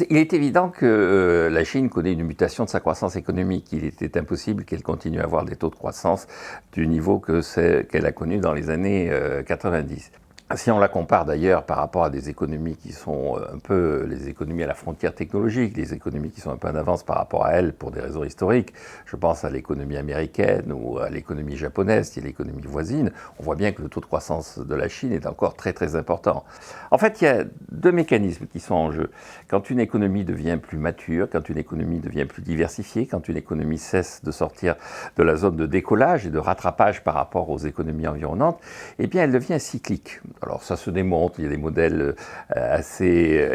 il est évident que la Chine connaît une mutation de sa croissance économique. Il était impossible qu'elle continue à avoir des taux de croissance du niveau qu'elle a connu dans les années 90. Si on la compare d'ailleurs par rapport à des économies qui sont un peu les économies à la frontière technologique, les économies qui sont un peu en avance par rapport à elles pour des raisons historiques, je pense à l'économie américaine ou à l'économie japonaise, qui est l'économie voisine, on voit bien que le taux de croissance de la Chine est encore très très important. En fait, il y a deux mécanismes qui sont en jeu. Quand une économie devient plus mature, quand une économie devient plus diversifiée, quand une économie cesse de sortir de la zone de décollage et de rattrapage par rapport aux économies environnantes, eh bien elle devient cyclique. Alors ça se démontre, il y a des modèles assez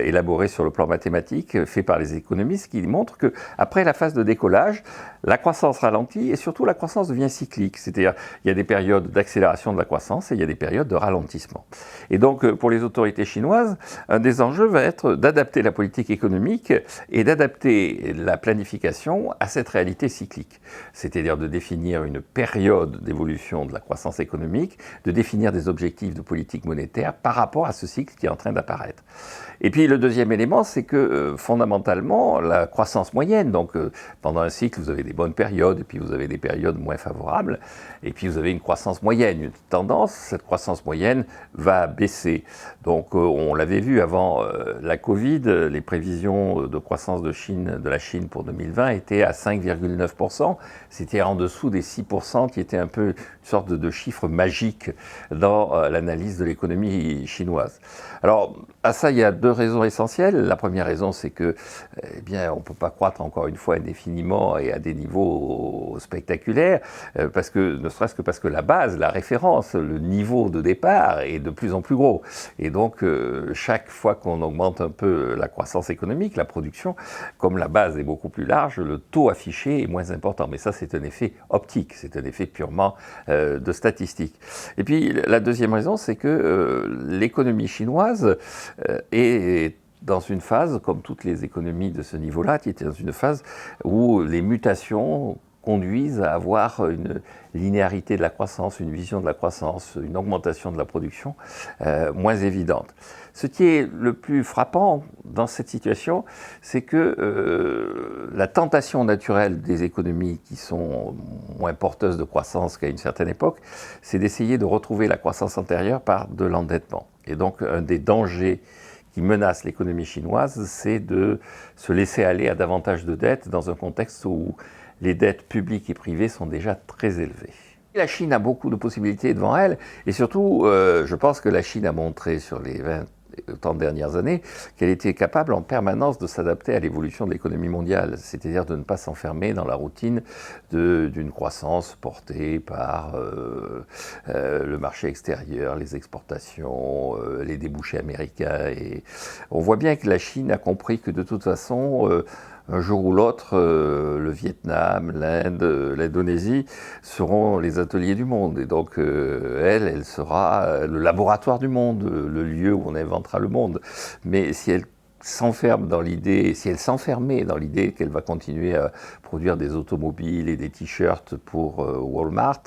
élaborés sur le plan mathématique, faits par les économistes, qui montrent qu'après la phase de décollage, la croissance ralentit et surtout la croissance devient cyclique. C'est-à-dire il y a des périodes d'accélération de la croissance et il y a des périodes de ralentissement. Et donc pour les autorités chinoises, un des enjeux va être d'adapter la politique économique et d'adapter la planification à cette réalité cyclique. C'est-à-dire de définir une période d'évolution de la croissance économique, de définir des objectifs de politique monétaire par rapport à ce cycle qui est en train d'apparaître. Et puis le deuxième élément, c'est que fondamentalement, la croissance moyenne, donc pendant un cycle, vous avez des bonnes périodes, et puis vous avez des périodes moins favorables, et puis vous avez une croissance moyenne, une tendance, cette croissance moyenne va baisser. Donc on l'avait vu avant la Covid, les prévisions de croissance de la Chine pour 2020 étaient à 5,9%, c'était en dessous des 6% qui étaient un peu une sorte de chiffre magique dans l'analyse de l'économie chinoise. Alors, à ça, il y a deux raisons essentielles. La première raison, c'est que, eh bien, on ne peut pas croître encore une fois indéfiniment et à des niveaux spectaculaires, ne serait-ce que parce que la base, la référence, le niveau de départ est de plus en plus gros. Et donc, chaque fois qu'on augmente un peu la croissance économique, la production, comme la base est beaucoup plus large, le taux affiché est moins important. Mais ça, c'est un effet optique, c'est un effet purement de statistique. Et puis, la deuxième raison, c'est que l'économie chinoise est dans une phase, comme toutes les économies de ce niveau-là, qui était dans une phase où les mutations conduisent à avoir une linéarité de la croissance, une vision de la croissance, une augmentation de la production moins évidente. Ce qui est le plus frappant dans cette situation, c'est que la tentation naturelle des économies qui sont moins porteuses de croissance qu'à une certaine époque, c'est d'essayer de retrouver la croissance antérieure par de l'endettement. Et donc un des dangers qui menace l'économie chinoise, c'est de se laisser aller à davantage de dettes dans un contexte où les dettes publiques et privées sont déjà très élevées. La Chine a beaucoup de possibilités devant elle, et surtout, je pense que la Chine a montré sur les 30 dernières années qu'elle était capable en permanence de s'adapter à l'évolution de l'économie mondiale, c'est-à-dire de ne pas s'enfermer dans la routine d'une croissance portée par le marché extérieur, les exportations, les débouchés américains. Et on voit bien que la Chine a compris que de toute façon, un jour ou l'autre, le Vietnam, l'Inde, l'Indonésie seront les ateliers du monde. Et donc, elle sera le laboratoire du monde, le lieu où on inventera le monde. Mais si elle s'enferme dans l'idée, si elle s'enfermait dans l'idée qu'elle va continuer à produire des automobiles et des t-shirts pour Walmart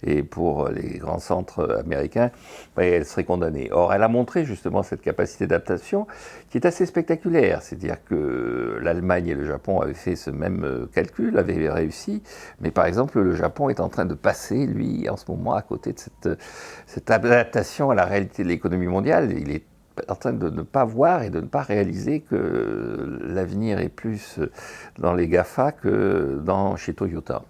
et pour les grands centres américains, elle serait condamnée. Or, elle a montré justement cette capacité d'adaptation qui est assez spectaculaire. C'est-à-dire que l'Allemagne et le Japon avaient fait ce même calcul, avaient réussi, mais par exemple, le Japon est en train de passer, lui, en ce moment, à côté de cette adaptation à la réalité de l'économie mondiale. Il est en train de ne pas voir et de ne pas réaliser que l'avenir est plus dans les GAFA que chez Toyota.